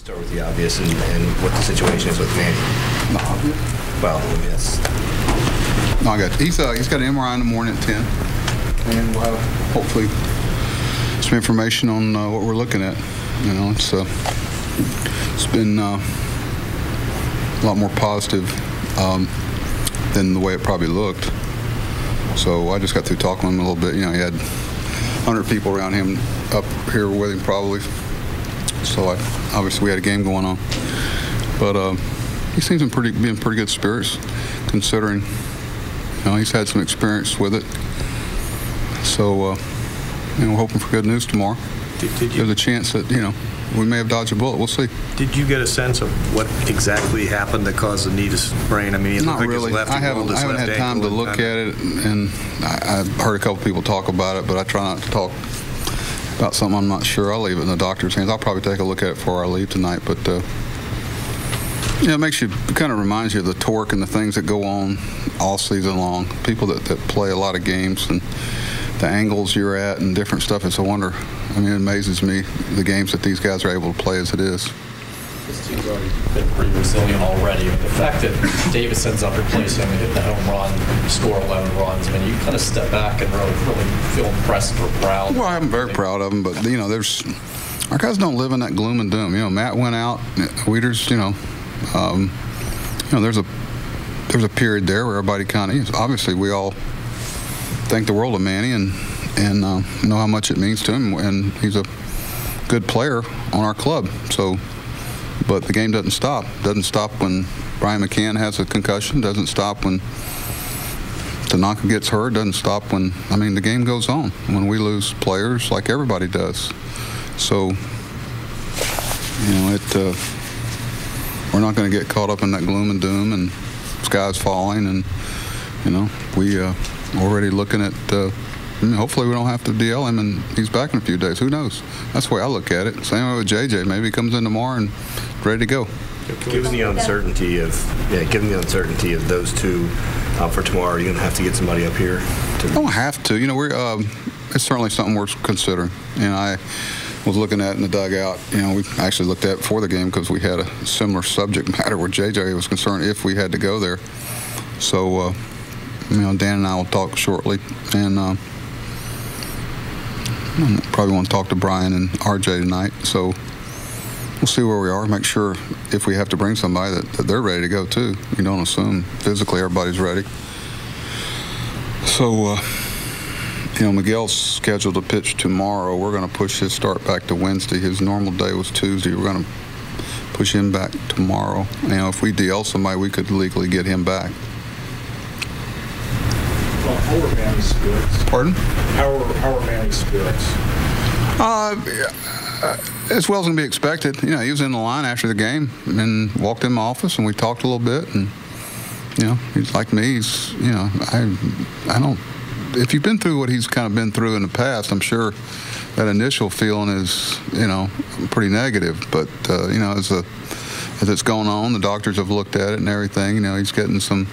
Start with the obvious and what the situation is with Manny. The obvious? Well, I mean, that's... No, he's got an MRI in the morning at 10, and we'll have hopefully some information on what we're looking at. You know, it's been a lot more positive than the way it probably looked. So I just got through talking with him a little bit. You know, he had 100 people around him up here with him probably. So obviously we had a game going on, but he seems in be in pretty good spirits, considering he's had some experience with it. So we're hoping for good news tomorrow. There's a chance that we may have dodged a bullet. We'll see. Did you get a sense of what exactly happened that caused the knee to sprain? I mean, not really. I haven't had time to look at it, and I've heard a couple people talk about it, but I try not to talk about something I'm not sure. I'll leave it in the doctor's hands. I'll probably take a look at it before I leave tonight, but it kind of reminds you of the torque and the things that go on all season long. People that play a lot of games and the angles you're at and different stuff. It's a wonder. I mean, it amazes me the games that these guys are able to play as it is. This team's already been pretty resilient already. The fact that Davis ends up replacing him and hit the home run, score 11 runs, I mean, you kind of step back and really feel impressed or proud. Well, I'm very proud of him, but our guys don't live in that gloom and doom. Matt went out, Wieters, there's a period there where everybody kind of, obviously we all think the world of Manny and know how much it means to him, and he's a good player on our club. So, but the game doesn't stop. Doesn't stop when Brian McCann has a concussion. Doesn't stop when Tanaka gets hurt. Doesn't stop when, the game goes on. When we lose players, like everybody does. So, we're not going to get caught up in that gloom and doom and skies falling, and we already looking at. Hopefully we don't have to DL him and he's back in a few days. Who knows? That's the way I look at it. Same way with JJ. Maybe he comes in tomorrow and ready to go. Given the uncertainty of those two for tomorrow, are you going to have to get somebody up here? Don't have to. It's certainly something we're considering. And I was looking at in the dugout. We actually looked at it before the game because we had a similar subject matter where JJ was concerned if we had to go there. So, Dan and I will talk shortly, and probably want to talk to Brian and RJ tonight. So we'll see where we are. Make sure if we have to bring somebody that they're ready to go too. You don't assume physically everybody's ready. So, Miguel's scheduled to pitch tomorrow. We're going to push his start back to Wednesday. His normal day was Tuesday. We're going to push him back tomorrow. If we DL somebody, we could legally get him back. How are Manny's spirits? Pardon? How are Manny's spirits? As well as can be expected. He was in the line after the game and walked in my office, and we talked a little bit. And he's like me. He's I don't. If you've been through what he's kind of been through in the past, I'm sure that initial feeling is pretty negative. But as it's going on, the doctors have looked at it and everything. He's getting some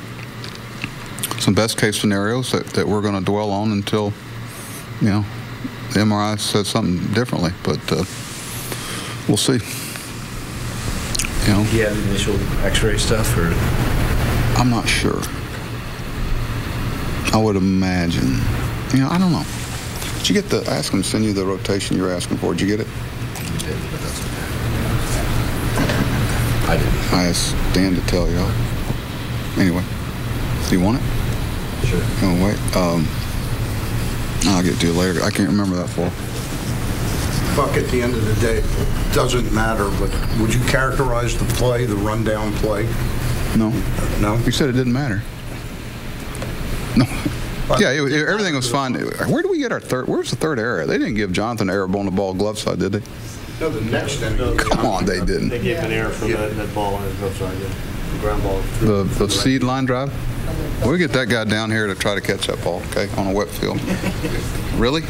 best case scenarios that we're going to dwell on until the MRI says something differently, but we'll see. Do you have the initial x-ray stuff, or? I'm not sure. I would imagine. I don't know. Did you get ask him to send you the rotation you're asking for? Did you get it? I did, but that's okay. I didn't. I asked Dan to tell you. Anyway, do you want it? Sure. Oh, wait. I'll get to it later. I can't remember that far. Buck, at the end of the day, it doesn't matter, but would you characterize the play, the rundown play? No. No? You said it didn't matter. No. Yeah, everything was fine. Where do we get our third? Where's the third error? They didn't give Jonathan an error on the ball glove side, did they? No, the next inning. Come on, they didn't. They gave an error for that ball on his glove side, the ground ball. The seed line drive? We'll get that guy down here to try to catch that ball, okay, on a wet field. Really?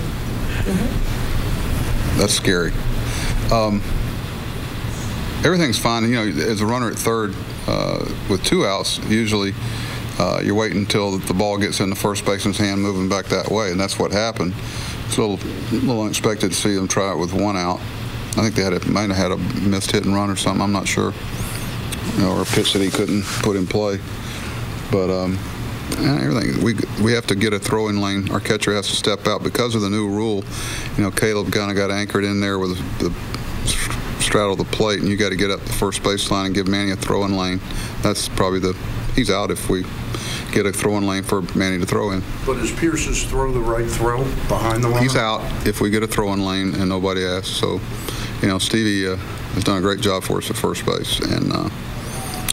That's scary. Everything's fine. As a runner at third with 2 outs, usually you're waiting until the ball gets in the first baseman's hand, moving back that way, and that's what happened. It's a little unexpected to see them try it with 1 out. I think might have had a missed hit and run or something. I'm not sure. Or a pitch that he couldn't put in play. But everything, we have to get a throwing lane. Our catcher has to step out because of the new rule. Caleb kind of got anchored in there with the straddle the plate, and you got to get up the first baseline and give Manny a throwing lane. That's probably he's out if we get a throwing lane for Manny to throw in. But is Pierce's throw the right throw behind the runner? He's out if we get a throwing lane and nobody asks. So, Stevie has done a great job for us at first base, and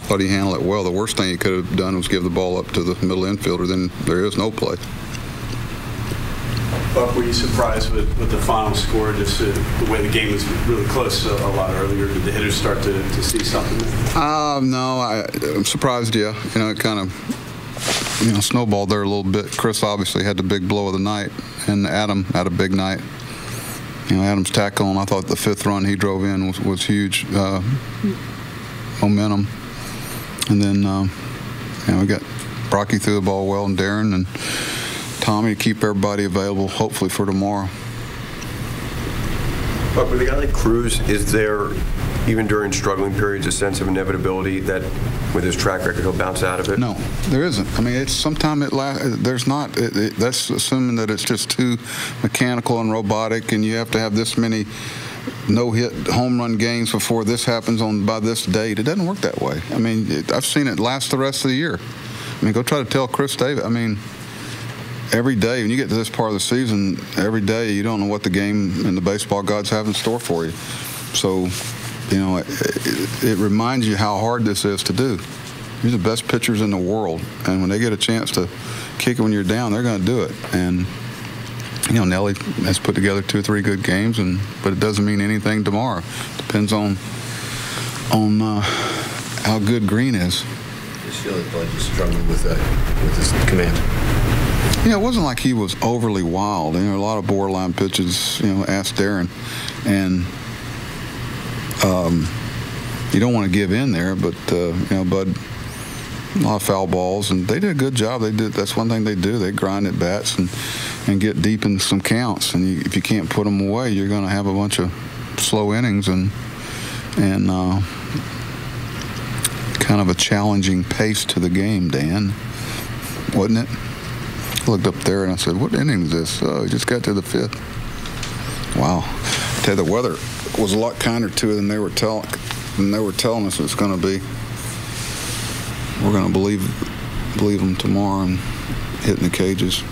thought he handled it well. The worst thing he could have done was give the ball up to the middle infielder. Then there is no play. Buck, were you surprised with the final score, just the way the game was really close a lot earlier? Did the hitters start to see something? No, I'm surprised, yeah. It kind of, snowballed there a little bit. Chris obviously had the big blow of the night, and Adam had a big night. Adam's tackle, and I thought the 5th run he drove in was huge momentum. And then, we got Brocky threw the ball well, and Darren and Tommy to keep everybody available, hopefully for tomorrow. But with a guy like Cruz, is there, even during struggling periods, a sense of inevitability that with his track record he'll bounce out of it? No, there isn't. I mean, there's not. That's assuming that it's just too mechanical and robotic, and you have to have this many no-hit home run games before this happens by this date. It doesn't work that way. I mean, I've seen it last the rest of the year. I mean, go try to tell Chris Davis. I mean, every day, when you get to this part of the season, every day you don't know what the game and the baseball gods have in store for you. So, it reminds you how hard this is to do. You're the best pitchers in the world, and when they get a chance to kick it when you're down, they're going to do it. And Nelly has put together 2 or 3 good games, but it doesn't mean anything tomorrow. Depends on how good Green is. I just feel like he's struggling with his command. It wasn't like he was overly wild. A lot of borderline pitches. Ask Darren, and you don't want to give in there, but Bud, a lot of foul balls, and they did a good job. That's one thing they do. They grind at bats and get deep in some counts. And if you can't put them away, you're going to have a bunch of slow innings and kind of a challenging pace to the game, Dan, wasn't it? I looked up there and I said, "What inning is this?" Oh, he just got to the 5th. Wow. I tell you, the weather was a lot kinder to it than they were telling us it's going to be. We're going to believe them tomorrow and hitting the cages.